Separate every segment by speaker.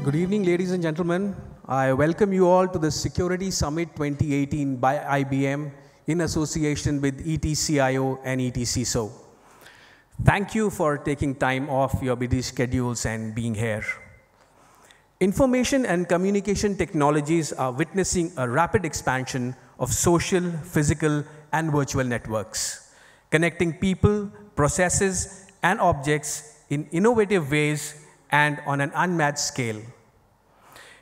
Speaker 1: Good evening, ladies and gentlemen. I welcome you all to the Security Summit 2018 by IBM in association with ETCIO and ETCSO. Thank you for taking time off your busy schedules and being here. Information and communication technologies are witnessing a rapid expansion of social, physical, and virtual networks, connecting people, processes, and objects in innovative ways and on an unmatched scale.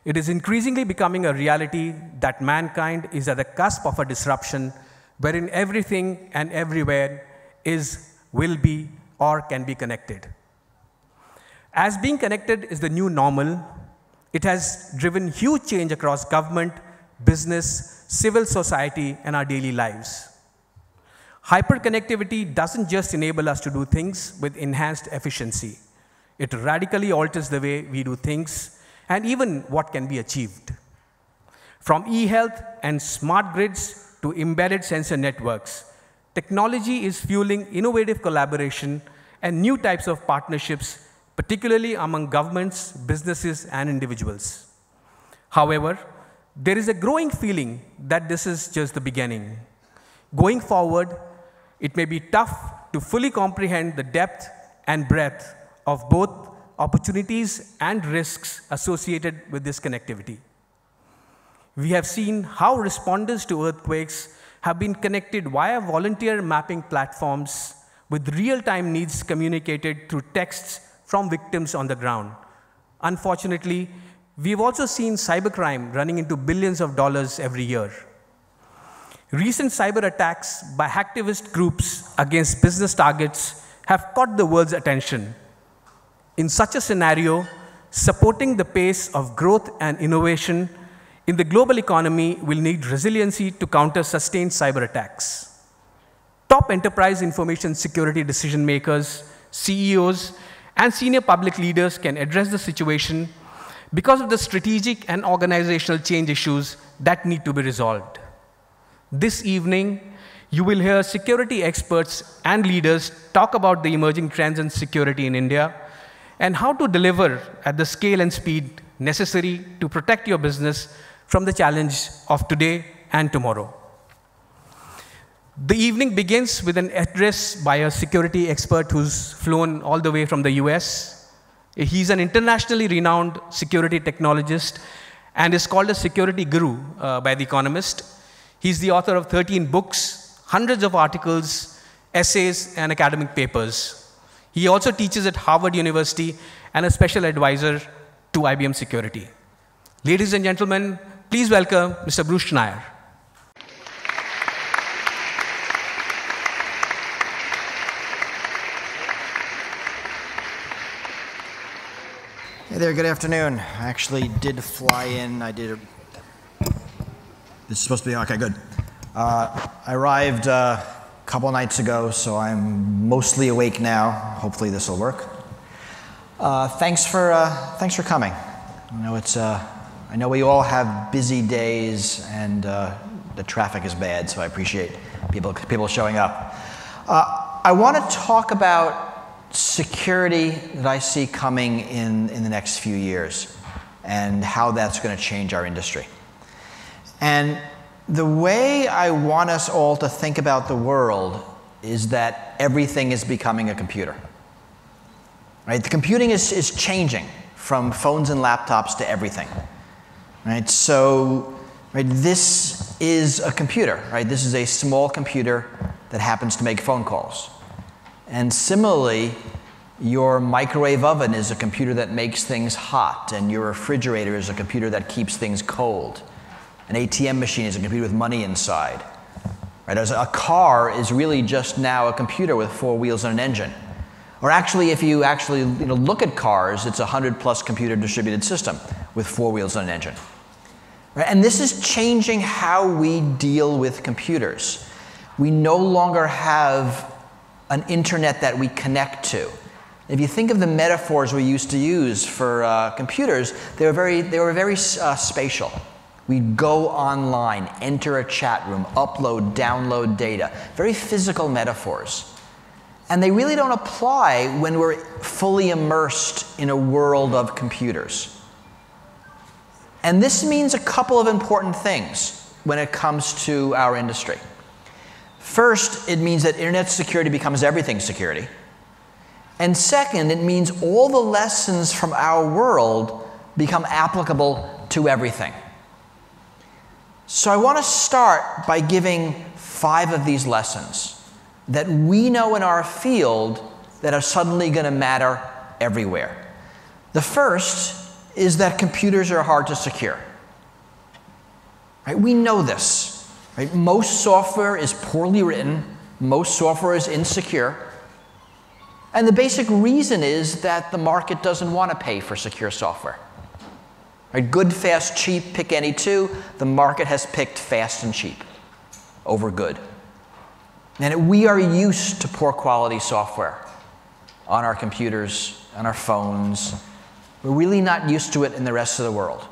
Speaker 1: It is increasingly becoming a reality that mankind is at the cusp of a disruption wherein everything and everywhere is, will be, or can be connected. As being connected is the new normal, it has driven huge change across government, business, civil society, and our daily lives. Hyperconnectivity doesn't just enable us to do things with enhanced efficiency. It radically alters the way we do things and even what can be achieved. From e-health and smart grids to embedded sensor networks, technology is fueling innovative collaboration and new types of partnerships, particularly among governments, businesses, and individuals. However, there is a growing feeling that this is just the beginning. Going forward, it may be tough to fully comprehend the depth and breadth of both opportunities and risks associated with this connectivity. We have seen how responders to earthquakes have been connected via volunteer mapping platforms with real-time needs communicated through texts from victims on the ground. Unfortunately, we've also seen cybercrime running into billions of dollars every year. Recent cyber attacks by hacktivist groups against business targets have caught the world's attention. In such a scenario, supporting the pace of growth and innovation in the global economy will need resiliency to counter sustained cyber attacks. Top enterprise information security decision makers, CEOs, and senior public leaders can address the situation because of the strategic and organizational change issues that need to be resolved. This evening, you will hear security experts and leaders talk about the emerging trends in security in India and how to deliver at the scale and speed necessary to protect your business from the challenge of today and tomorrow. The evening begins with an address by a security expert who's flown all the way from the US. He's an internationally renowned security technologist and is called a security guru by The Economist. He's the author of 13 books, hundreds of articles, essays, and academic papers. He also teaches at Harvard University and a special advisor to IBM Security. Ladies and gentlemen, please welcome Mr. Bruce Schneier.
Speaker 2: Hey there, good afternoon. I actually did fly in. This is supposed to be, okay, good. I arrived a couple nights ago, so I'm mostly awake now. Hopefully this will work. Thanks for coming. I know we all have busy days and the traffic is bad, so I appreciate people showing up. I want to talk about security that I see coming in the next few years and how that's going to change our industry. And the way I want us all to think about the world is that everything is becoming a computer. Right? The computing is changing from phones and laptops to everything. Right? So, right, this is a computer. Right? This is a small computer that happens to make phone calls. And similarly, your microwave oven is a computer that makes things hot, and your refrigerator is a computer that keeps things cold. An ATM machine is a computer with money inside. Right? A car is really just now a computer with 4 wheels and an engine. Or actually, if you actually look at cars, it's a 100+ computer distributed system with 4 wheels and an engine. Right? And this is changing how we deal with computers. We no longer have an internet that we connect to. If you think of the metaphors we used to use for computers, they were very spatial. We'd go online, enter a chat room, upload, download data. Very physical metaphors. And they really don't apply when we're fully immersed in a world of computers. And this means a couple of important things when it comes to our industry. First, it means that internet security becomes everything security. And second, it means all the lessons from our world become applicable to everything. So I want to start by giving 5 of these lessons that we know in our field that are suddenly going to matter everywhere. The first is that computers are hard to secure. Right? We know this. Right? Most software is poorly written. Most software is insecure. And the basic reason is that the market doesn't want to pay for secure software. Right? Good, fast, cheap, pick any two. The market has picked fast and cheap over good. And we are used to poor quality software on our computers, on our phones. We're really not used to it in the rest of the world.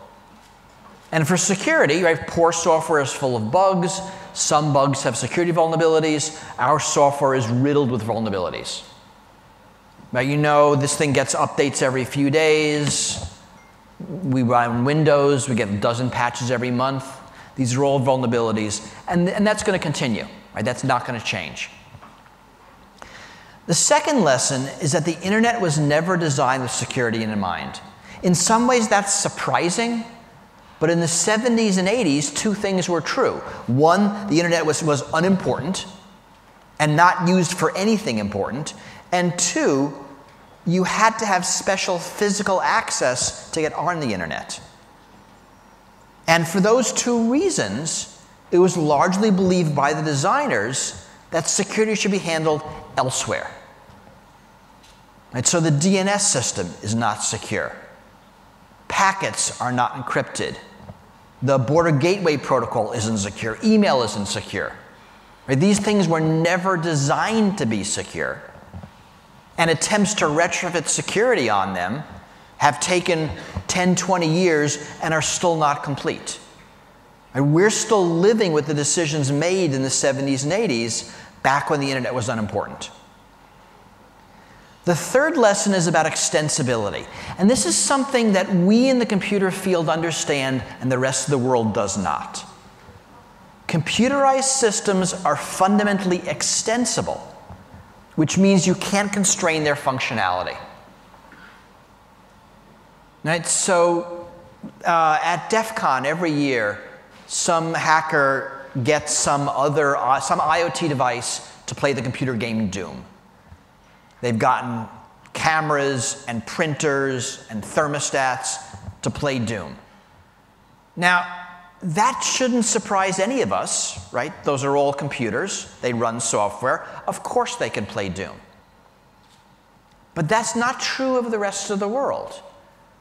Speaker 2: And for security, right, poor software is full of bugs. Some bugs have security vulnerabilities. Our software is riddled with vulnerabilities. Now, you know this thing gets updates every few days. We run Windows. We get a dozen patches every month. These are all vulnerabilities. And that's going to continue. Right? That's not going to change. The second lesson is that the internet was never designed with security in mind. In some ways, that's surprising. But in the 70s and 80s, 2 things were true. One, the internet was unimportant and not used for anything important. And 2, you had to have special physical access to get on the internet. And for those 2 reasons, it was largely believed by the designers that security should be handled elsewhere. Right, so the DNS system is not secure. Packets are not encrypted. The border gateway protocol isn't secure. Email isn't secure. Right, these things were never designed to be secure. And attempts to retrofit security on them have taken 10, 20 years and are still not complete. And we're still living with the decisions made in the 70s and 80s, back when the internet was unimportant. The third lesson is about extensibility. And this is something that we in the computer field understand and the rest of the world does not. Computerized systems are fundamentally extensible, which means you can't constrain their functionality. Right? So at DEF CON every year, some hacker gets some IoT device to play the computer game Doom. They've gotten cameras and printers and thermostats to play Doom. Now, that shouldn't surprise any of us, right? Those are all computers. They run software. Of course they can play Doom. But that's not true of the rest of the world.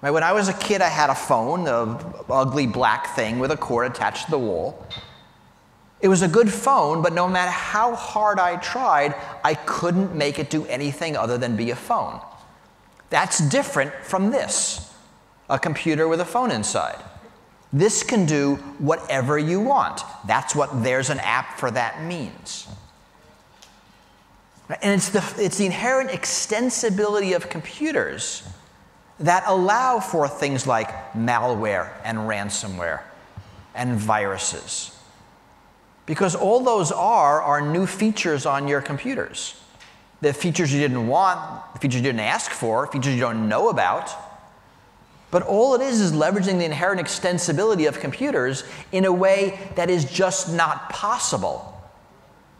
Speaker 2: Right? When I was a kid, I had a phone, an ugly black thing with a cord attached to the wall. It was a good phone, but no matter how hard I tried, I couldn't make it do anything other than be a phone. That's different from this, a computer with a phone inside. This can do whatever you want. That's what "there's an app for that" means. And it's the inherent extensibility of computers that allow for things like malware and ransomware and viruses. Because all those are new features on your computers. The features you didn't want, the features you didn't ask for, features you don't know about. But all it is leveraging the inherent extensibility of computers in a way that is just not possible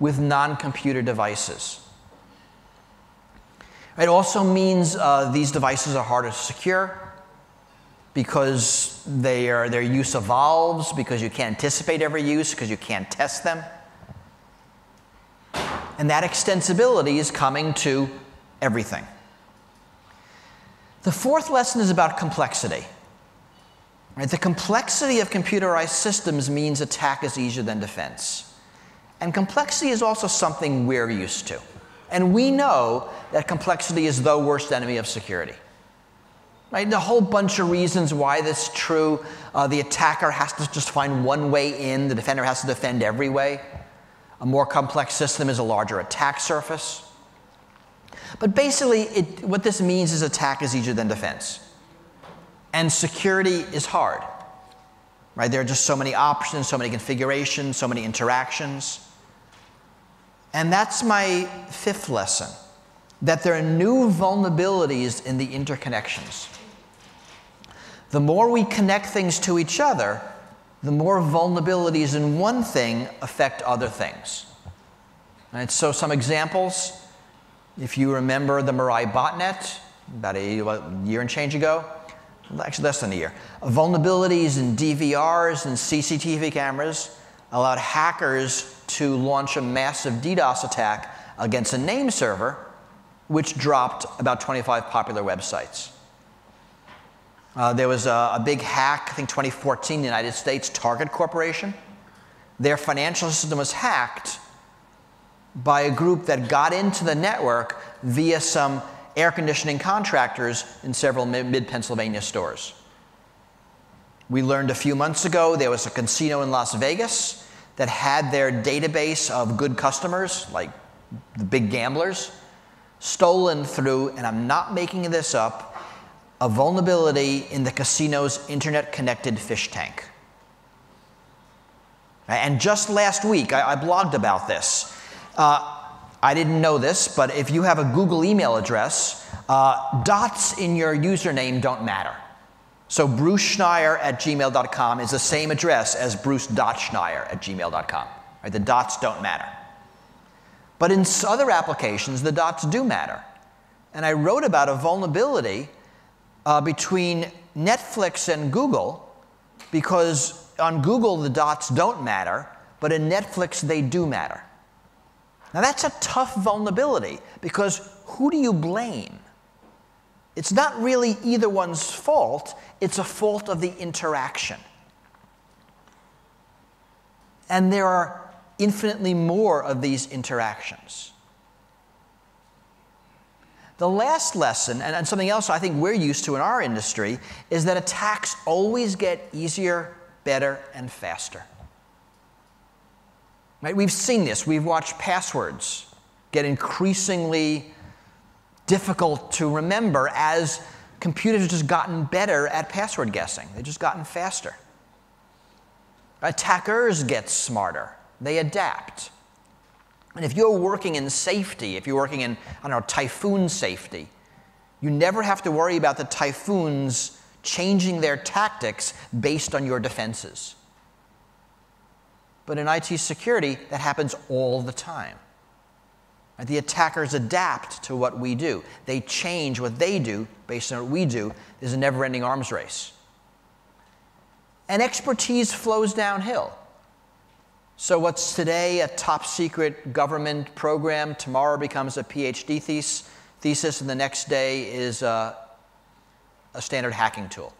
Speaker 2: with non-computer devices. It also means these devices are harder to secure because their use evolves, because you can't anticipate every use, because you can't test them. And that extensibility is coming to everything. The fourth lesson is about complexity. Right? The complexity of computerized systems means attack is easier than defense. And complexity is also something we're used to. And we know that complexity is the worst enemy of security. Right? A whole bunch of reasons why this is true. The attacker has to just find one way in. The defender has to defend every way. A more complex system is a larger attack surface. But basically, what this means is attack is easier than defense. And security is hard. right? There are just so many options, so many configurations, so many interactions. And that's my fifth lesson, that there are new vulnerabilities in the interconnections. The more we connect things to each other, the more vulnerabilities in one thing affect other things. Right? So some examples, if you remember the Mirai botnet, about a year and change ago, actually less than a year, vulnerabilities in DVRs and CCTV cameras allowed hackers to launch a massive DDoS attack against a name server, which dropped about 25 popular websites. There was a big hack, I think 2014 in the United States, Target Corporation. Their financial system was hacked by a group that got into the network via some air conditioning contractors in several mid-Pennsylvania stores. We learned a few months ago there was a casino in Las Vegas that had their database of good customers, like the big gamblers, stolen through, and I'm not making this up, a vulnerability in the casino's internet-connected fish tank. And just last week, I blogged about this. I didn't know this, but if you have a Google email address, dots in your username don't matter. So bruceschneier@gmail.com is the same address as bruce.schneier@gmail.com. Right? The dots don't matter. But in other applications, the dots do matter. And I wrote about a vulnerability between Netflix and Google, because on Google the dots don't matter, but in Netflix they do matter. Now that's a tough vulnerability, because who do you blame? It's not really either one's fault, it's a fault of the interaction. And there are infinitely more of these interactions. The last lesson, and something else I think we're used to in our industry, is that attacks always get easier, better, and faster. Right? We've seen this. We've watched passwords get increasingly difficult to remember as computers have just gotten better at password guessing. They've just gotten faster. Attackers get smarter. They adapt. And if you're working in safety, if you're working in, I don't know, typhoon safety, you never have to worry about the typhoons changing their tactics based on your defenses. But in IT security, that happens all the time. The attackers adapt to what we do. They change what they do based on what we do. There's a never-ending arms race. And expertise flows downhill. So what's today a top-secret government program, tomorrow becomes a PhD thesis, and the next day is a standard hacking tool.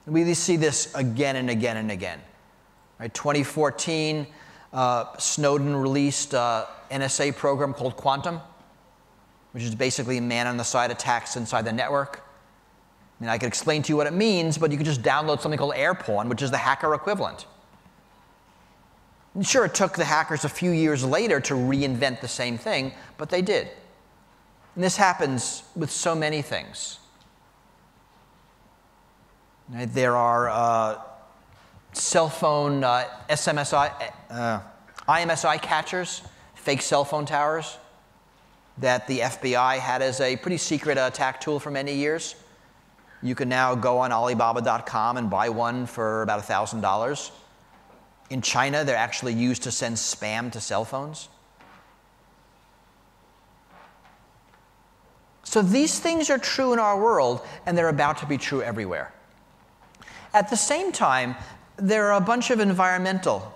Speaker 2: And we see this again and again and again. Right, 2014, Snowden released an NSA program called Quantum, which is basically man-on-the-side attacks inside the network. I mean, I could explain to you what it means, but you could just download something called AirPawn, which is the hacker equivalent. And sure, it took the hackers a few years later to reinvent the same thing, but they did. And this happens with so many things. Right, there are cell phone IMSI catchers, fake cell phone towers, that the FBI had as a pretty secret attack tool for many years. You can now go on Alibaba.com and buy one for about $1,000. In China, they're actually used to send spam to cell phones. So these things are true in our world, and they're about to be true everywhere. At the same time, there are a bunch of environmental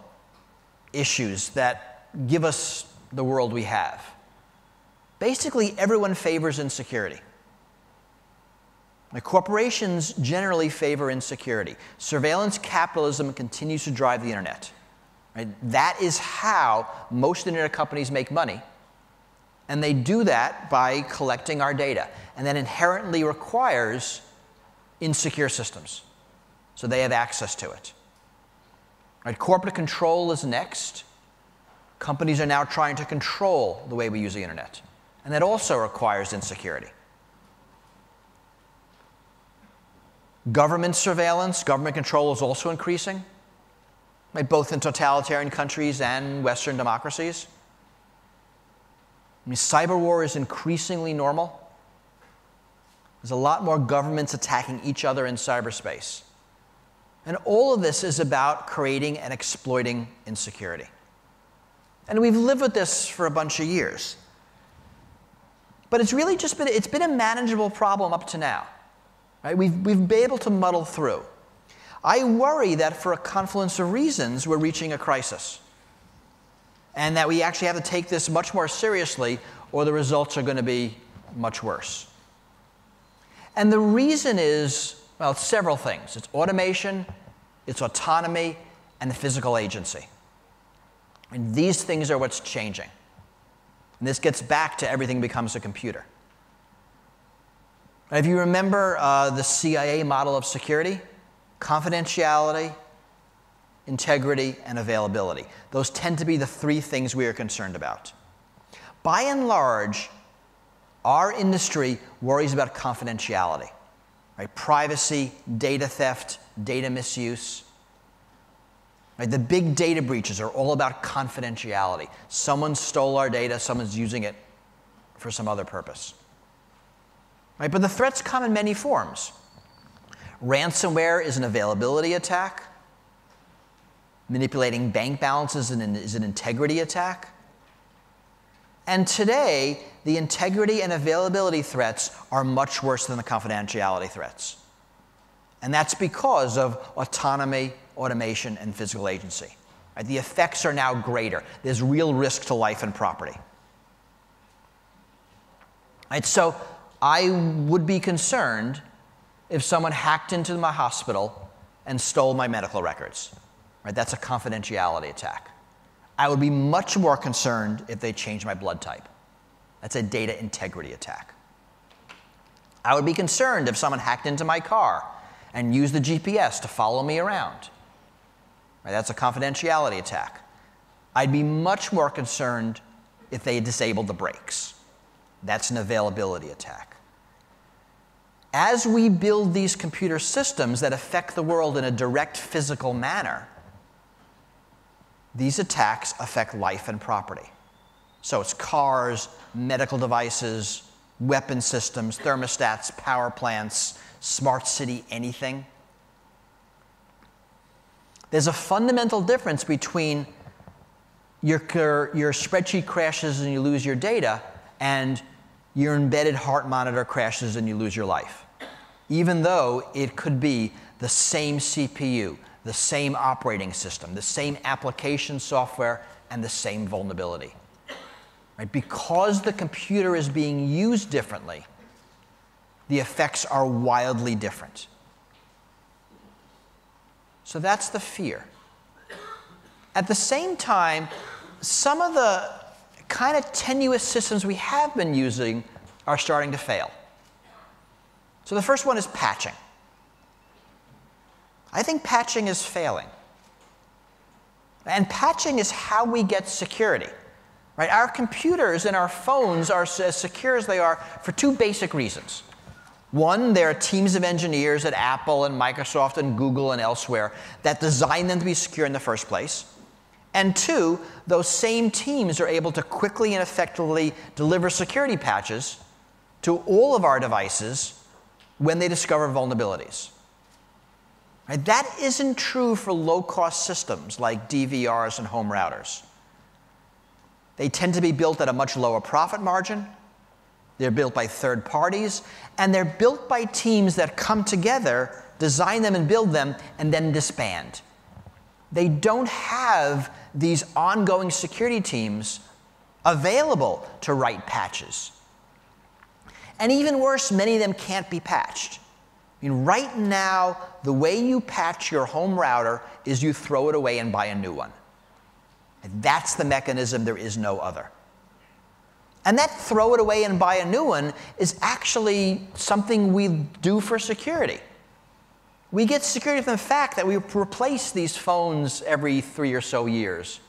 Speaker 2: issues that give us the world we have. Basically, everyone favors insecurity. The corporations generally favor insecurity. Surveillance capitalism continues to drive the internet. Right? That is how most internet companies make money. And they do that by collecting our data. And that inherently requires insecure systems. So they have access to it. Right? Corporate control is next. Companies are now trying to control the way we use the internet. And that also requires insecurity. Government surveillance, government control is also increasing, right, both in totalitarian countries and Western democracies. I mean, cyber war is increasingly normal. There's a lot more governments attacking each other in cyberspace. And all of this is about creating and exploiting insecurity. And we've lived with this for a bunch of years. But it's really just been a manageable problem up to now. Right? We've been able to muddle through. I worry that for a confluence of reasons, we're reaching a crisis. And that we actually have to take this much more seriously, or the results are going to be much worse. And the reason is, well, it's several things. It's automation, it's autonomy, and physical agency. And these things are what's changing. And this gets back to everything becomes a computer. If you remember the CIA model of security, confidentiality, integrity, and availability. Those tend to be the three things we are concerned about. By and large, our industry worries about confidentiality, right? Privacy, data theft, data misuse. Right? The big data breaches are all about confidentiality. Someone stole our data, someone's using it for some other purpose. Right? But the threats come in many forms. Ransomware is an availability attack. Manipulating bank balances is an integrity attack. And today, the integrity and availability threats are much worse than the confidentiality threats. And that's because of autonomy, automation, and physical agency. Right? The effects are now greater. There's real risk to life and property. Right? So I would be concerned if someone hacked into my hospital and stole my medical records. Right? That's a confidentiality attack. I would be much more concerned if they changed my blood type. That's a data integrity attack. I would be concerned if someone hacked into my car and used the GPS to follow me around. Right? That's a confidentiality attack. I'd be much more concerned if they disabled the brakes. That's an availability attack. As we build these computer systems that affect the world in a direct physical manner, these attacks affect life and property. So it's cars, medical devices, weapon systems, thermostats, power plants, smart city, anything. There's a fundamental difference between your spreadsheet crashes and you lose your data, and your embedded heart monitor crashes and you lose your life. Even though it could be the same CPU, the same operating system, the same application software, and the same vulnerability. Right? Because the computer is being used differently, the effects are wildly different. So that's the fear. At the same time, some of the kind of tenuous systems we have been using are starting to fail. So the first one is patching. I think patching is failing. And patching is how we get security. Right? Our computers and our phones are as secure as they are for two basic reasons. One, there are teams of engineers at Apple and Microsoft and Google and elsewhere that design them to be secure in the first place. And two, those same teams are able to quickly and effectively deliver security patches to all of our devices when they discover vulnerabilities. Right? That isn't true for low-cost systems like DVRs and home routers. They tend to be built at a much lower profit margin. They're built by third parties, and they're built by teams that come together, design them and build them, and then disband. They don't have these ongoing security teams available to write patches. And even worse, many of them can't be patched. I mean, right now, the way you patch your home router is you throw it away and buy a new one. And that's the mechanism, there is no other. And that throw it away and buy a new one is actually something we do for security. We get security from the fact that we replace these phones every 3 or so years,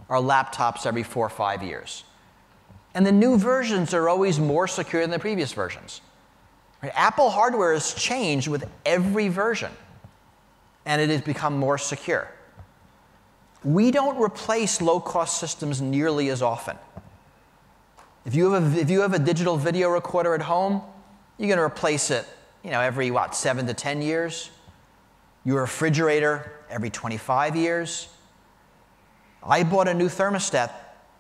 Speaker 2: our laptops every 4 or 5 years. And the new versions are always more secure than the previous versions. Right? Apple hardware has changed with every version, and it has become more secure. We don't replace low-cost systems nearly as often. If you have a digital video recorder at home, you're going to replace it, every 7 to 10 years. Your refrigerator every 25 years. I bought a new thermostat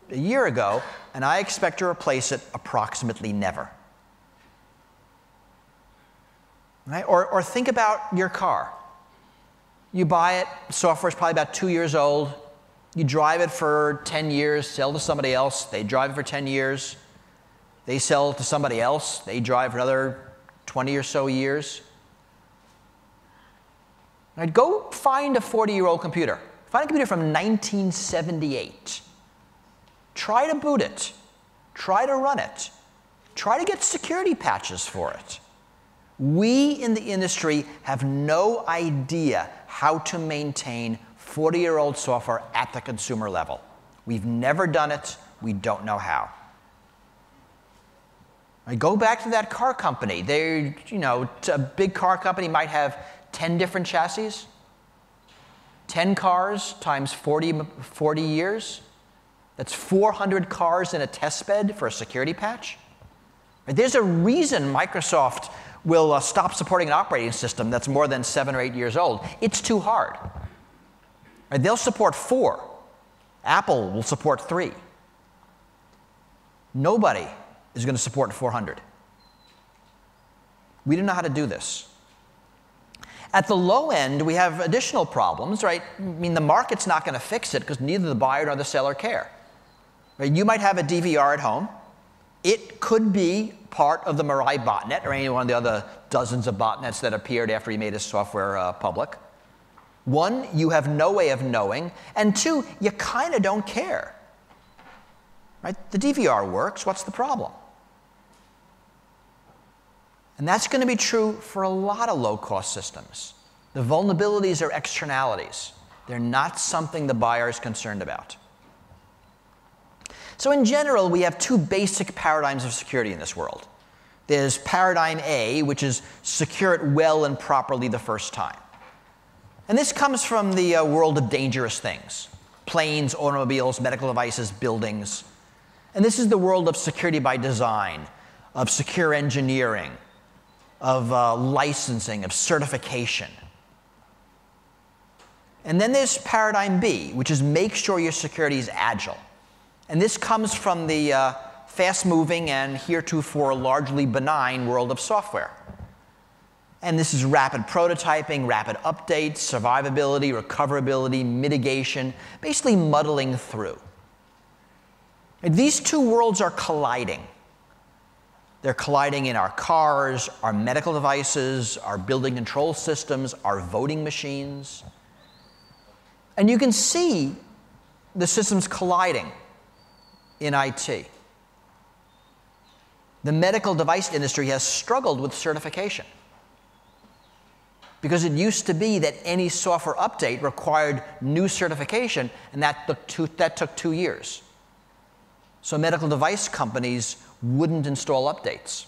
Speaker 2: a year ago, and I expect to replace it approximately never. Right? Or think about your car. You buy it, software is probably about 2 years old. You drive it for 10 years, sell to somebody else. They drive it for 10 years. They sell it to somebody else. They drive for another 20 or so years. Right? Go find a 40-year-old computer. Find a computer from 1978. Try to boot it. Try to run it. Try to get security patches for it. We in the industry have no idea how to maintain 40-year-old software at the consumer level. We've never done it. We don't know how. I go back to that car company. A big car company might have 10 different chassis. 10 cars times 40 years. That's 400 cars in a test bed for a security patch. There's a reason Microsoft will stop supporting an operating system that's more than 7 or 8 years old. It's too hard. They'll support 4. Apple will support 3. Nobody is going to support 400. We don't know how to do this. At the low end, we have additional problems, right? The market's not going to fix it because neither the buyer nor the seller care. You might have a DVR at home. It could be part of the Mirai botnet or any one of the other dozens of botnets that appeared after he made his software public. 1, you have no way of knowing, and 2, you kind of don't care. Right? The DVR works. What's the problem? And that's going to be true for a lot of low-cost systems. The vulnerabilities are externalities. They're not something the buyer is concerned about. So in general, we have 2 basic paradigms of security in this world. There's paradigm A, which is secure it well and properly the first time. And this comes from the world of dangerous things. Planes, automobiles, medical devices, buildings. And this is the world of security by design, of secure engineering, of licensing, of certification. And then there's paradigm B, which is make sure your security is agile. And this comes from the fast-moving and heretofore largely benign world of software. And this is rapid prototyping, rapid updates, survivability, recoverability, mitigation, basically muddling through. And these 2 worlds are colliding. They're colliding in our cars, our medical devices, our building control systems, our voting machines. And you can see the systems colliding in IT. The medical device industry has struggled with certification because it used to be that any software update required new certification, and that took 2 years. So medical device companies wouldn't install updates.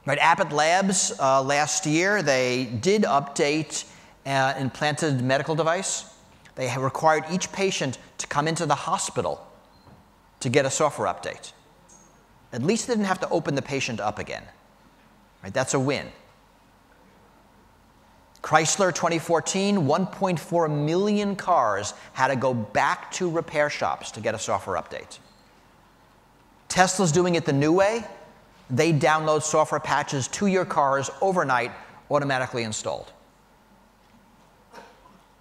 Speaker 2: Right, Abbott Labs last year, they did update an implanted medical device. They required each patient to come into the hospital to get a software update. At least they didn't have to open the patient up again. Right, that's a win. Chrysler 2014, 1.4 million cars had to go back to repair shops to get a software update. Tesla's doing it the new way. They download software patches to your cars overnight, automatically installed.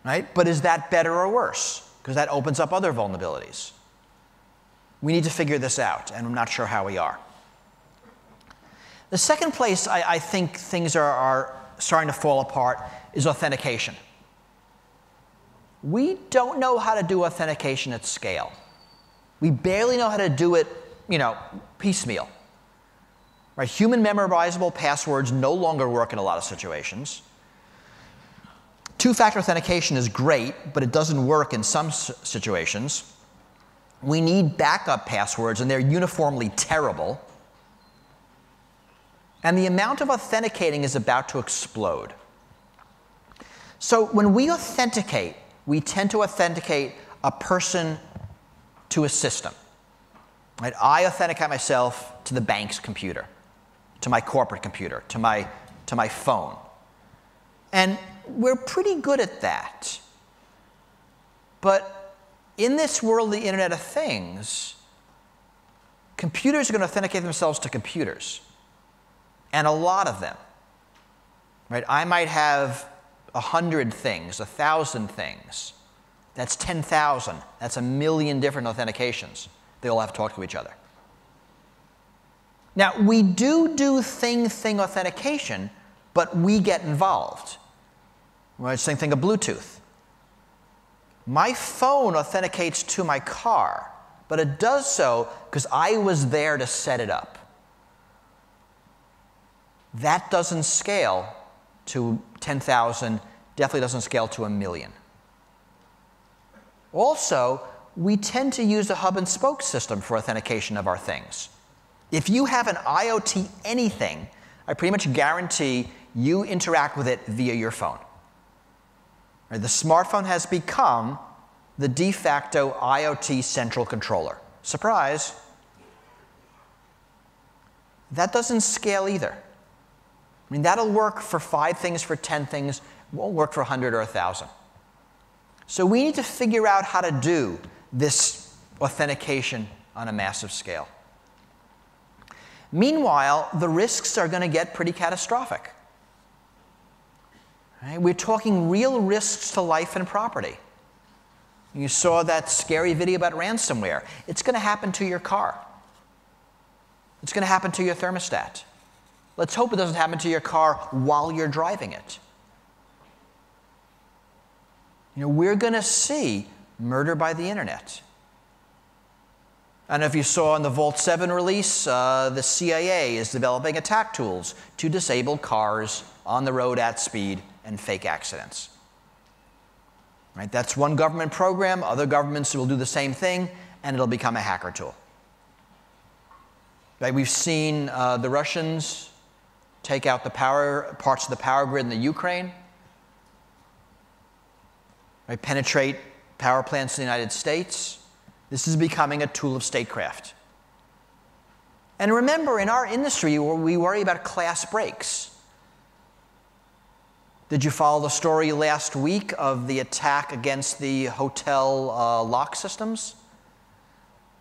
Speaker 2: Right? But is that better or worse? Because that opens up other vulnerabilities. We need to figure this out, and I'm not sure how we are. The second place I think things are starting to fall apart is authentication. We don't know how to do authentication at scale. We barely know how to do it, piecemeal. Right? Human memorizable passwords no longer work in a lot of situations. Two-factor authentication is great, but it doesn't work in some situations. We need backup passwords, and they're uniformly terrible. And the amount of authenticating is about to explode. So when we authenticate, we tend to authenticate a person to a system. Right? I authenticate myself to the bank's computer, to my corporate computer, to my phone. And we're pretty good at that. But in this world of the Internet of Things, computers are going to authenticate themselves to computers. And a lot of them. Right? I might have 100 things, 1,000 things. That's 10,000. That's 1,000,000 different authentications. They all have to talk to each other. Now, we do thing-thing authentication, but we get involved. Right? Same thing of Bluetooth. My phone authenticates to my car, but it does so because I was there to set it up. That doesn't scale to 10,000, definitely doesn't scale to 1,000,000. Also, we tend to use a hub and spoke system for authentication of our things. If you have an IoT anything, I pretty much guarantee you interact with it via your phone. Right? The smartphone has become the de facto IoT central controller. Surprise! That doesn't scale either. I mean, that'll work for 5 things, for 10 things, won't work for 100 or 1,000. So we need to figure out how to do this authentication on a massive scale. Meanwhile, the risks are going to get pretty catastrophic. Right? We're talking real risks to life and property. You saw that scary video about ransomware. It's going to happen to your car. It's going to happen to your thermostat. Let's hope it doesn't happen to your car while you're driving it. You know, we're going to see murder by the internet. I don't know if you saw in the Vault 7 release, the CIA is developing attack tools to disable cars on the road at speed and fake accidents. Right? That's one government program. Other governments will do the same thing, and it'll become a hacker tool. Right? We've seen the Russians take out the parts of the power grid in the Ukraine. Right? Penetrate power plants in the United States. This is becoming a tool of statecraft. And remember, in our industry, we worry about class breaks. Did you follow the story last week of the attack against the hotel lock systems?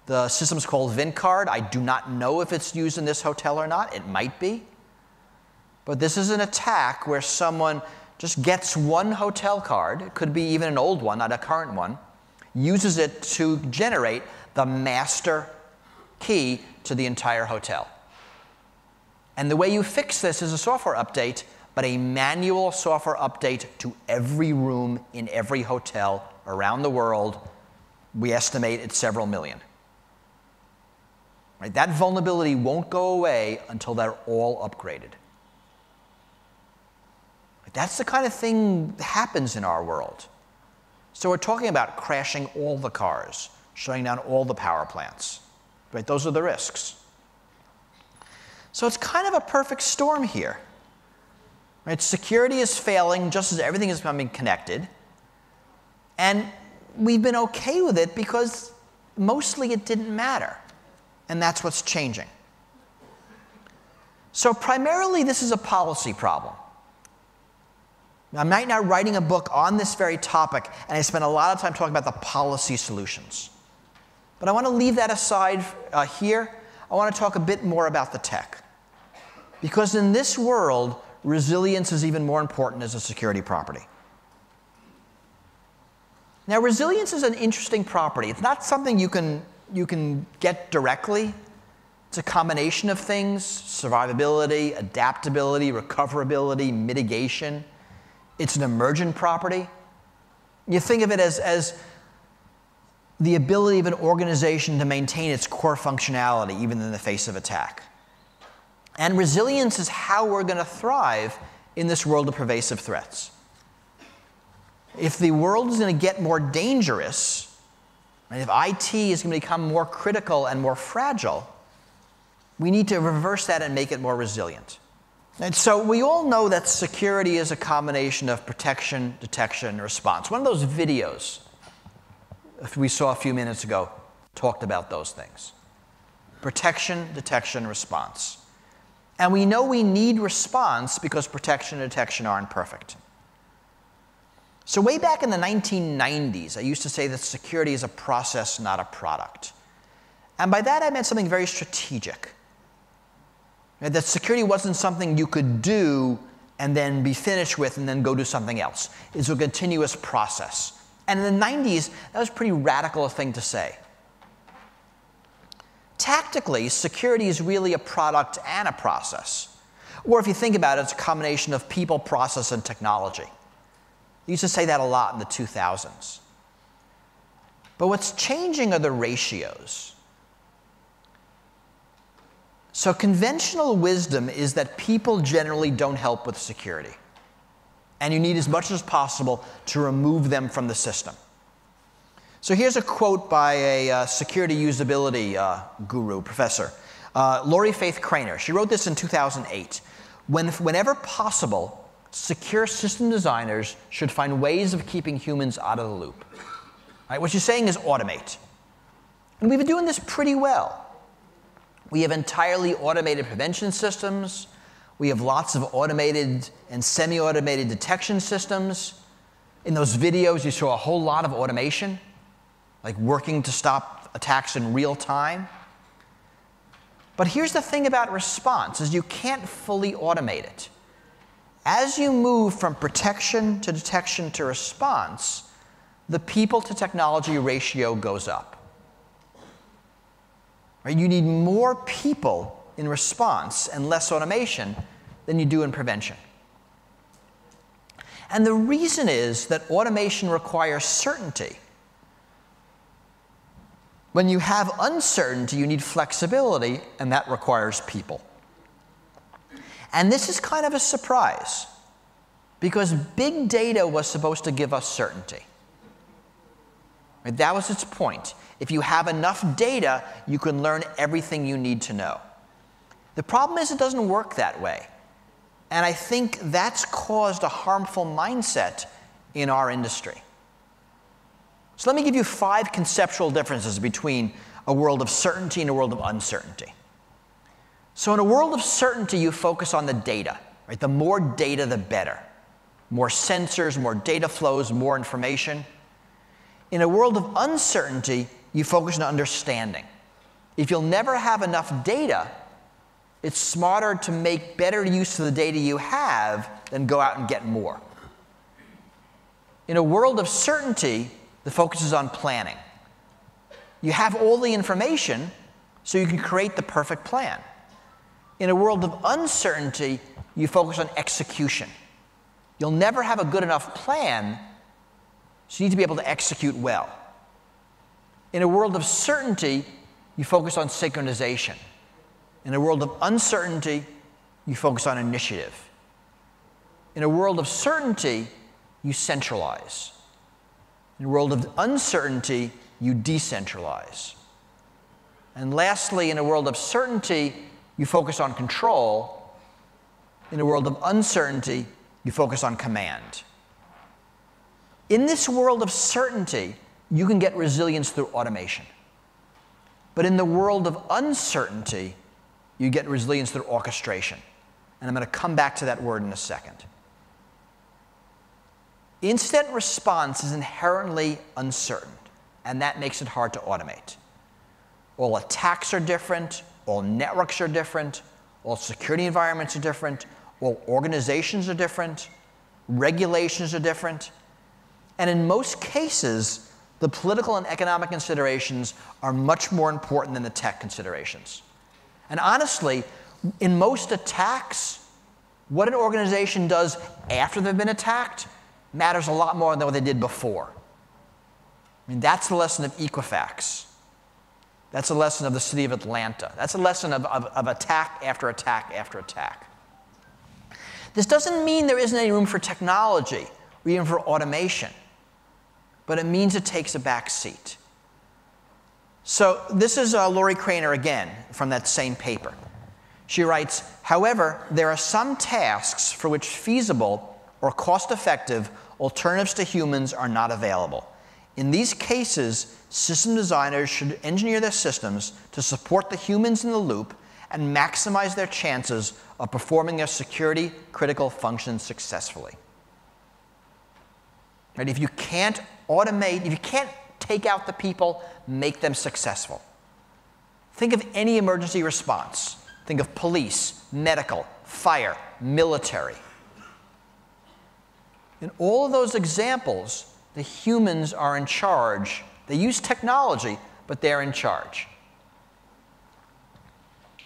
Speaker 2: The system's called VinCard. I do not know if it's used in this hotel or not. It might be. But this is an attack where someone just gets one hotel card, it could be even an old one, not a current one, uses it to generate the master key to the entire hotel. And the way you fix this is a software update, but a manual software update to every room in every hotel around the world. We estimate it's several million. Right? That vulnerability won't go away until they're all upgraded. That's the kind of thing that happens in our world. So we're talking about crashing all the cars, shutting down all the power plants. Right? Those are the risks. So it's kind of a perfect storm here. Right? Security is failing just as everything is becoming connected. And we've been okay with it because mostly it didn't matter. And that's what's changing. So primarily this is a policy problem. I'm right now writing a book on this very topic, and I spent a lot of time talking about the policy solutions. But I want to leave that aside here. I want to talk a bit more about the tech. Because in this world, resilience is even more important as a security property. Now, resilience is an interesting property. It's not something you can get directly. It's a combination of things: survivability, adaptability, recoverability, mitigation. It's an emergent property. You think of it as the ability of an organization to maintain its core functionality even in the face of attack. And resilience is how we're going to thrive in this world of pervasive threats. If the world is going to get more dangerous, and if IT is going to become more critical and more fragile, we need to reverse that and make it more resilient. And so we all know that security is a combination of protection, detection, and response. One of those videos we saw a few minutes ago talked about those things. Protection, detection, response. And we know we need response because protection and detection aren't perfect. So way back in the 1990s, I used to say that security is a process, not a product. And by that I meant something very strategic. That security wasn't something you could do and then be finished with and then go do something else. It's a continuous process. And in the 90s, that was a pretty radical thing to say. Tactically, security is really a product and a process. Or if you think about it, it's a combination of people, process, and technology. I used to say that a lot in the 2000s. But what's changing are the ratios. So conventional wisdom is that people generally don't help with security. And you need as much as possible to remove them from the system. So here's a quote by a security usability guru, professor, Lori Faith Craner. She wrote this in 2008. Whenever possible, secure system designers should find ways of keeping humans out of the loop. Right, what she's saying is automate. And we've been doing this pretty well. We have entirely automated prevention systems. We have lots of automated and semi-automated detection systems. In those videos, you saw a whole lot of automation, like working to stop attacks in real time. But here's the thing about response, is you can't fully automate it. As you move from protection to detection to response, the people to technology ratio goes up. Right? You need more people in response and less automation than you do in prevention. And the reason is that automation requires certainty. When you have uncertainty, you need flexibility, and that requires people. And this is kind of a surprise, because big data was supposed to give us certainty. Right? That was its point. If you have enough data, you can learn everything you need to know. The problem is it doesn't work that way. And I think that's caused a harmful mindset in our industry. So let me give you 5 conceptual differences between a world of certainty and a world of uncertainty. So in a world of certainty, you focus on the data. Right? The more data, the better. More sensors, more data flows, more information. In a world of uncertainty, you focus on understanding. If you'll never have enough data, it's smarter to make better use of the data you have than go out and get more. In a world of certainty, the focus is on planning. You have all the information, so you can create the perfect plan. In a world of uncertainty, you focus on execution. You'll never have a good enough plan, so you need to be able to execute well. In a world of certainty, you focus on synchronization. In a world of uncertainty, you focus on initiative. In a world of certainty, you centralize. In a world of uncertainty, you decentralize. And lastly, in a world of certainty, you focus on control. In a world of uncertainty, you focus on command. In this world of certainty, you can get resilience through automation. But in the world of uncertainty, you get resilience through orchestration. And I'm going to come back to that word in a second. Incident response is inherently uncertain, and that makes it hard to automate. All attacks are different, all networks are different, all security environments are different, all organizations are different, regulations are different, and in most cases, the political and economic considerations are much more important than the tech considerations. And honestly, in most attacks, what an organization does after they've been attacked matters a lot more than what they did before. I mean, that's the lesson of Equifax. That's a lesson of the city of Atlanta. That's a lesson of attack after attack after attack. This doesn't mean there isn't any room for technology or even for automation, but it means it takes a back seat. So this is Lori Craner again from that same paper. She writes, However, there are some tasks for which feasible or cost-effective alternatives to humans are not available. In these cases, system designers should engineer their systems to support the humans in the loop and maximize their chances of performing their security-critical functions successfully. Right? If you can't automate, if you can't take out the people, make them successful. Think of any emergency response. Think of police, medical, fire, military. In all of those examples, the humans are in charge. They use technology, but they're in charge.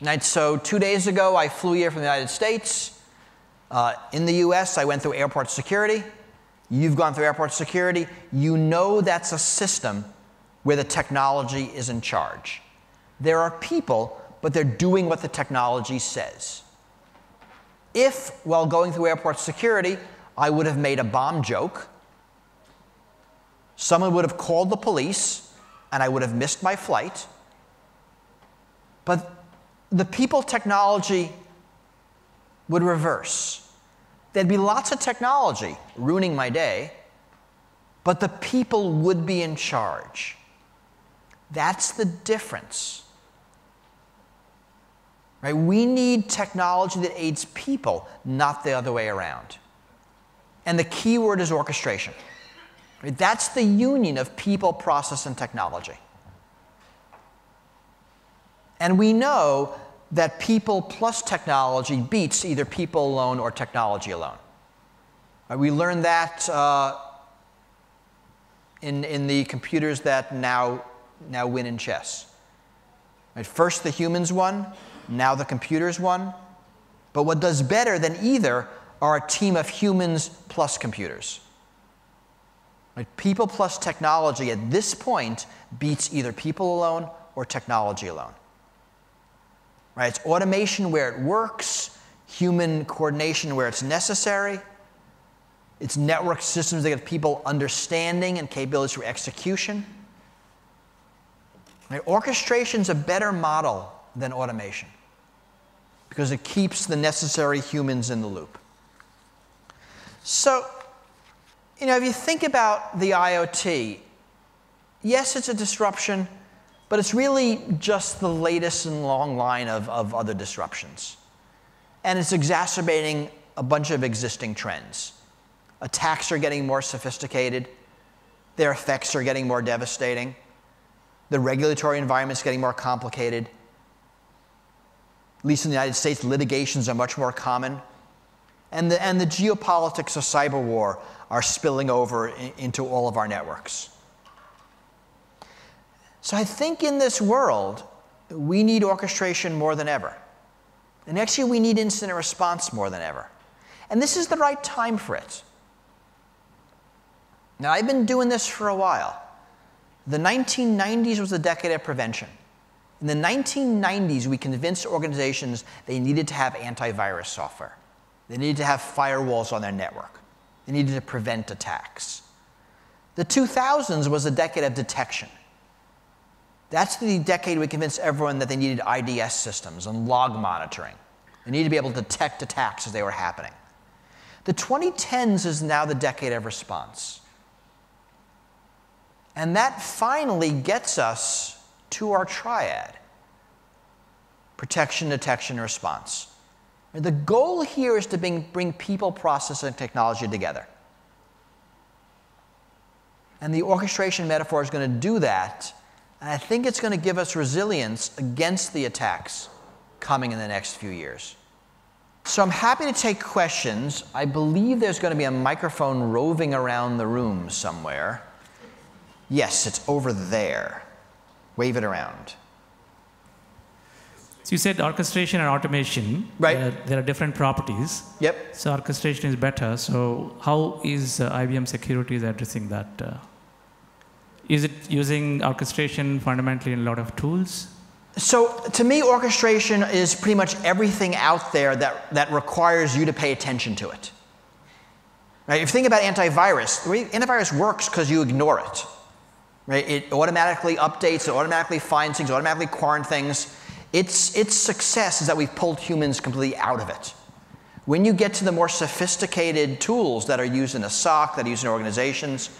Speaker 2: Right, so 2 days ago, I flew here from the United States. In the US, I went through airport security. You've gone through airport security. You know that's a system where the technology is in charge. There are people, but they're doing what the technology says. If, while going through airport security, I would have made a bomb joke, someone would have called the police, and I would have missed my flight. But the people technology would reverse. There'd be lots of technology ruining my day, but the people would be in charge. That's the difference. Right? We need technology that aids people, not the other way around. And the key word is orchestration. Right? That's the union of people, process, and technology. And we know that people plus technology beats either people alone or technology alone. Right? We learned that in the computers that now win in chess. Right? First the humans won, now the computers won. But what does better than either are a team of humans plus computers. Right? People plus technology at this point beats either people alone or technology alone. Right? It's automation where it works, human coordination where it's necessary. It's network systems that give people understanding and capabilities for execution. Right? Orchestration's a better model than automation because it keeps the necessary humans in the loop. So, if you think about the IoT, yes, it's a disruption, but it's really just the latest in a long line of other disruptions. And it's exacerbating a bunch of existing trends. Attacks are getting more sophisticated. Their effects are getting more devastating. The regulatory environment's getting more complicated. At least in the United States, litigations are much more common. And the geopolitics of cyber war are spilling over into all of our networks. So I think in this world, we need orchestration more than ever. And actually, we need incident response more than ever. And this is the right time for it. Now, I've been doing this for a while. The 1990s was the decade of prevention. In the 1990s, we convinced organizations they needed to have antivirus software. They needed to have firewalls on their network. They needed to prevent attacks. The 2000s was a decade of detection. That's the decade we convinced everyone that they needed IDS systems and log monitoring. They needed to be able to detect attacks as they were happening. The 2010s is now the decade of response. And that finally gets us to our triad: protection, detection, response. The goal here is to bring people, process, and technology together. And the orchestration metaphor is going to do that. And I think it's going to give us resilience against the attacks coming in the next few years. So I'm happy to take questions. I believe there's going to be a microphone roving around the room somewhere. Yes, it's over there. Wave it around.
Speaker 3: So you said orchestration and automation.
Speaker 2: Right.
Speaker 3: There are different properties.
Speaker 2: Yep.
Speaker 3: So orchestration is better. So how is IBM Securities addressing that? Is it using orchestration fundamentally in a lot of tools?
Speaker 2: So to me, orchestration is pretty much everything out there that requires you to pay attention to it. Right? If you think about antivirus, antivirus works because you ignore it. Right? It automatically updates, it automatically finds things, it automatically quarantines things. Its success is that we've pulled humans completely out of it. When you get to the more sophisticated tools that are used in a SOC, that are used in organizations,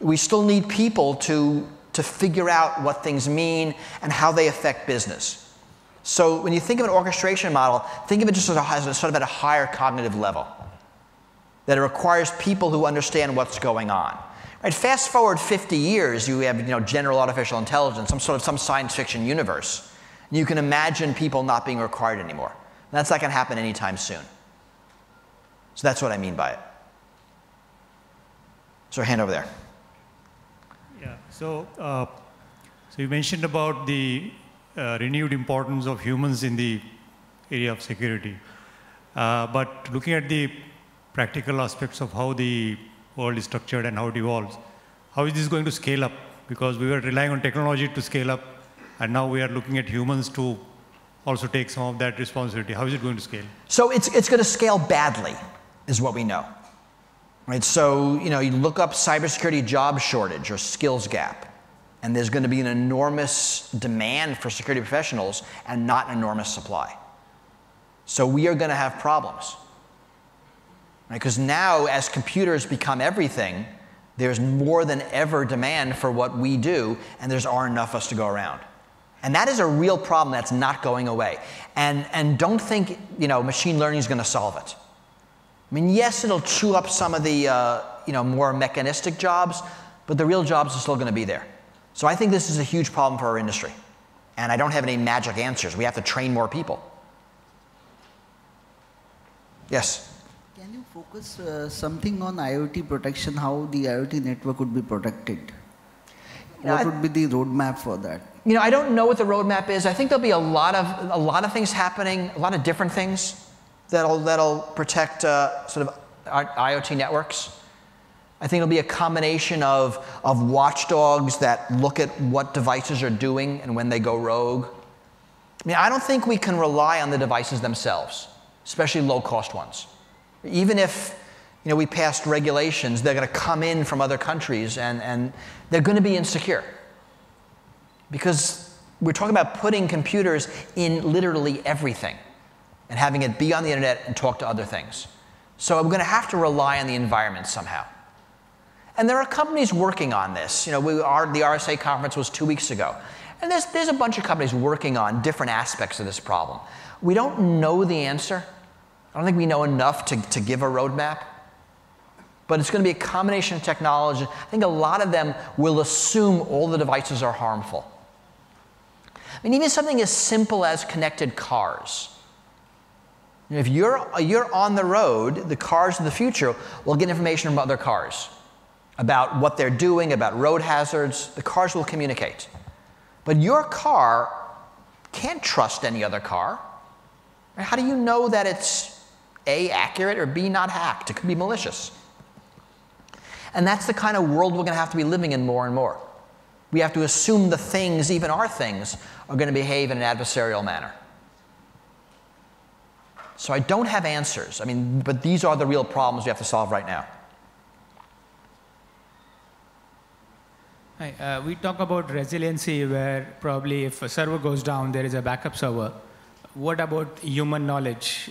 Speaker 2: we still need people to figure out what things mean and how they affect business. So when you think of an orchestration model, think of it just as sort of at a higher cognitive level, that it requires people who understand what's going on. Right? Fast forward 50 years, you have general artificial intelligence, some science fiction universe. And you can imagine people not being required anymore. And that's not going to happen anytime soon. So that's what I mean by it. So hand over there.
Speaker 4: Yeah. So you mentioned about the renewed importance of humans in the area of security. But looking at the practical aspects of how the world is structured and how it evolves, how is this going to scale up? Because we were relying on technology to scale up, and now we are looking at humans to also take some of that responsibility. How is it going to scale?
Speaker 2: So it's going to scale badly, is what we know. Right? So you look up cybersecurity job shortage or skills gap, and there's going to be an enormous demand for security professionals and not an enormous supply. So we are going to have problems. Because now, as computers become everything, there's more than ever demand for what we do, and there aren't enough of us to go around. And that is a real problem that's not going away. And don't think machine learning is going to solve it. I mean, yes, it'll chew up some of the more mechanistic jobs, but the real jobs are still going to be there. So I think this is a huge problem for our industry. And I don't have any magic answers. We have to train more people. Yes?
Speaker 5: Can you focus something on IoT protection, how the IoT network would be protected? What would be the roadmap for that?
Speaker 2: I don't know what the roadmap is. I think there'll be a lot of things happening, a lot of different things that'll protect sort of our IoT networks. I think it'll be a combination of watchdogs that look at what devices are doing and when they go rogue. I mean, I don't think we can rely on the devices themselves, especially low-cost ones. Even if we passed regulations, they're going to come in from other countries and they're going to be insecure. Because we're talking about putting computers in literally everything and having it be on the internet and talk to other things. So I'm going to have to rely on the environment somehow. And there are companies working on this. The RSA conference was 2 weeks ago. And there's a bunch of companies working on different aspects of this problem. We don't know the answer. I don't think we know enough to give a roadmap. But it's going to be a combination of technology. I think a lot of them will assume all the devices are harmful. I mean, even something as simple as connected cars. If you're on the road, the cars of the future will get information from other cars about what they're doing, about road hazards. The cars will communicate. But your car can't trust any other car. How do you know that it's A, accurate, or B, not hacked? It could be malicious. And that's the kind of world we're going to have to be living in more and more. We have to assume the things, even our things, are going to behave in an adversarial manner. So I don't have answers. I mean, but these are the real problems we have to solve right now.
Speaker 6: Hi, we talk about resiliency where probably if a server goes down, there is a backup server. What about human knowledge?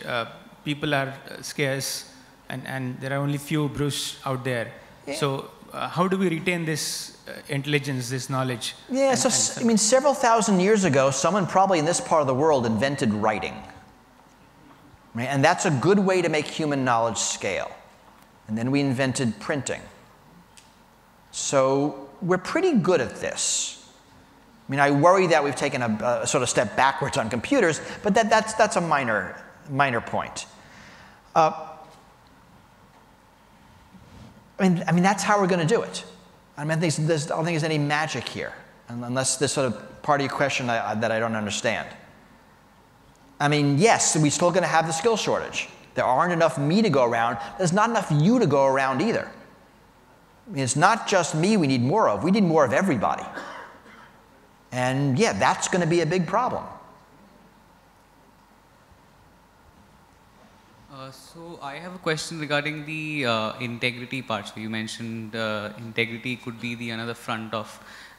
Speaker 6: People are scarce and there are only few Bruce out there. Yeah. So how do we retain this intelligence, this knowledge?
Speaker 2: Yeah, I mean, several thousand years ago, someone probably in this part of the world invented writing. Right? And that's a good way to make human knowledge scale. And then we invented printing. So we're pretty good at this. I mean, I worry that we've taken a sort of step backwards on computers, but that's a minor point. I mean, that's how we're going to do it. I don't think there's any magic here, unless this sort of part of your question that I don't understand. I mean, yes, we're still going to have the skill shortage. There aren't enough me to go around. There's not enough you to go around either. I mean, it's not just me we need more of. We need more of everybody. And yeah, that's going to be a big problem.
Speaker 7: So I have a question regarding the integrity part. So you mentioned integrity could be the another front of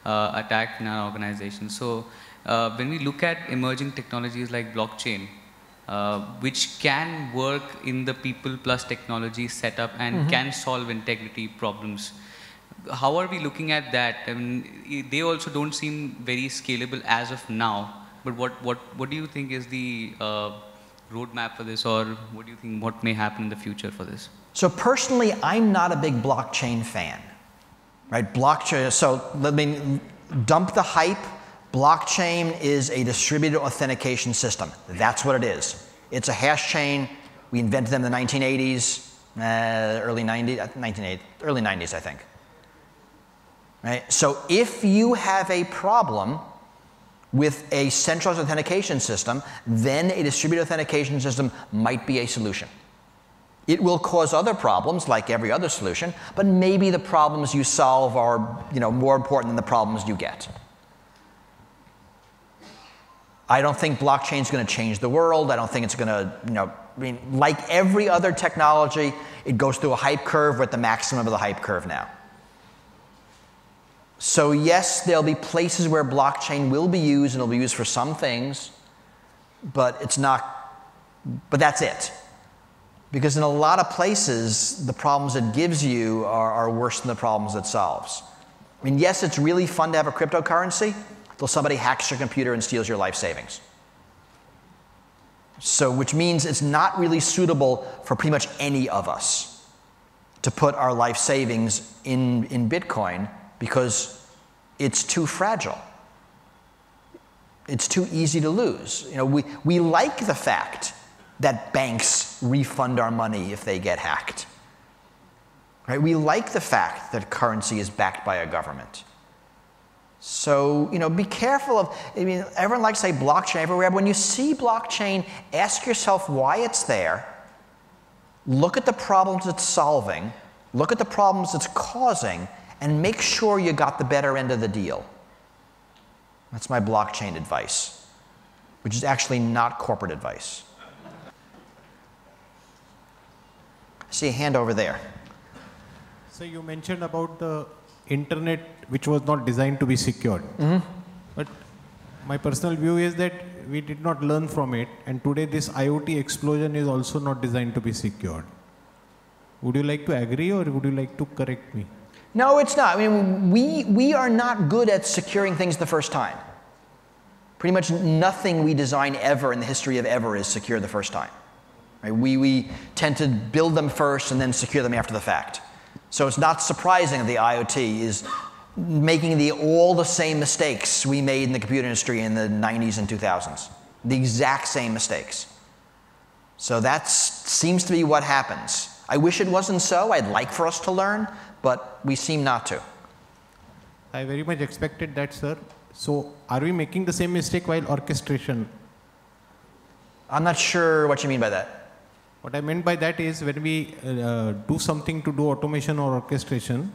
Speaker 7: attack in our organization. So when we look at emerging technologies like blockchain, which can work in the people plus technology setup and can solve integrity problems, how are we looking at that? I mean, they also don't seem very scalable as of now. But what do you think is the roadmap for this, or what do you think what may happen in the future for this?
Speaker 2: So personally, I'm not a big blockchain fan, right? Blockchain, so let me dump the hype. Blockchain is a distributed authentication system. That's what it is. It's a hash chain. We invented them in the 1980s, early 90s, I think. Right? So if you have a problem with a centralized authentication system, then a distributed authentication system might be a solution. It will cause other problems, like every other solution, but maybe the problems you solve are, more important than the problems you get. I don't think blockchain is going to change the world. I don't think it's going to, like every other technology, it goes through a hype curve. We're at the maximum of the hype curve now. So yes, there'll be places where blockchain will be used, and it'll be used for some things, but that's it. Because in a lot of places, the problems it gives you are worse than the problems it solves. I mean, yes, it's really fun to have a cryptocurrency until somebody hacks your computer and steals your life savings. So, which means it's not really suitable for pretty much any of us to put our life savings in Bitcoin, because it's too fragile. It's too easy to lose. We like the fact that banks refund our money if they get hacked. Right? We like the fact that currency is backed by a government. So, be careful of, everyone likes to say blockchain everywhere, but when you see blockchain, ask yourself why it's there, look at the problems it's solving, look at the problems it's causing, and make sure you got the better end of the deal. That's my blockchain advice, which is actually not corporate advice. I see a hand over there.
Speaker 8: So you mentioned about the internet, which was not designed to be secured. But my personal view is that we did not learn from it, and today this IoT explosion is also not designed to be secured. Would you like to agree, or would you like to correct me?
Speaker 2: No, it's not. We are not good at securing things the first time. Pretty much nothing we design ever in the history of ever is secure the first time. Right? We tend to build them first and then secure them after the fact. So it's not surprising that the IoT is making all the same mistakes we made in the computer industry in the 90s and 2000s. The exact same mistakes. So that seems to be what happens. I wish it wasn't so. I'd like for us to learn, but we seem not to.
Speaker 8: I very much expected that, sir. So are we making the same mistake while orchestration?
Speaker 2: I'm not sure what you mean by that.
Speaker 8: What I meant by that is when we do something to do automation or orchestration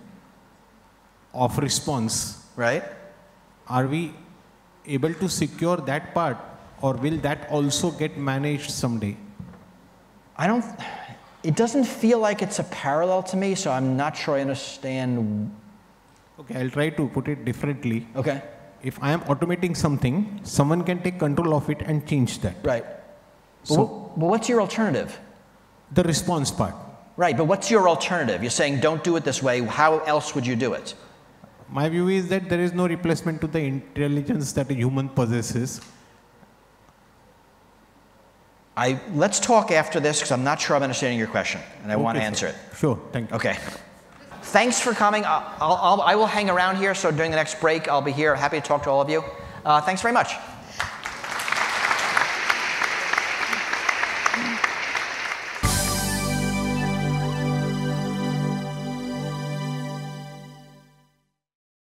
Speaker 8: of response,
Speaker 2: right?
Speaker 8: Are we able to secure that part, or will that also get managed someday?
Speaker 2: It doesn't feel like it's a parallel to me, so I'm not sure I understand.
Speaker 8: Okay, I'll try to put it differently.
Speaker 2: Okay.
Speaker 8: If I am automating something, someone can take control of it and change that.
Speaker 2: Right.
Speaker 8: So,
Speaker 2: but what's your alternative?
Speaker 8: The response part.
Speaker 2: Right, but what's your alternative? You're saying don't do it this way. How else would you do it?
Speaker 8: My view is that there is no replacement to the intelligence that a human possesses.
Speaker 2: Let's talk after this, because I'm not sure I'm understanding your question, and I want to answer it.
Speaker 8: Sure, thank you.
Speaker 2: Okay. Thanks for coming. I will hang around here, so during the next break, I'll be here. Happy to talk to all of you. Thanks very much.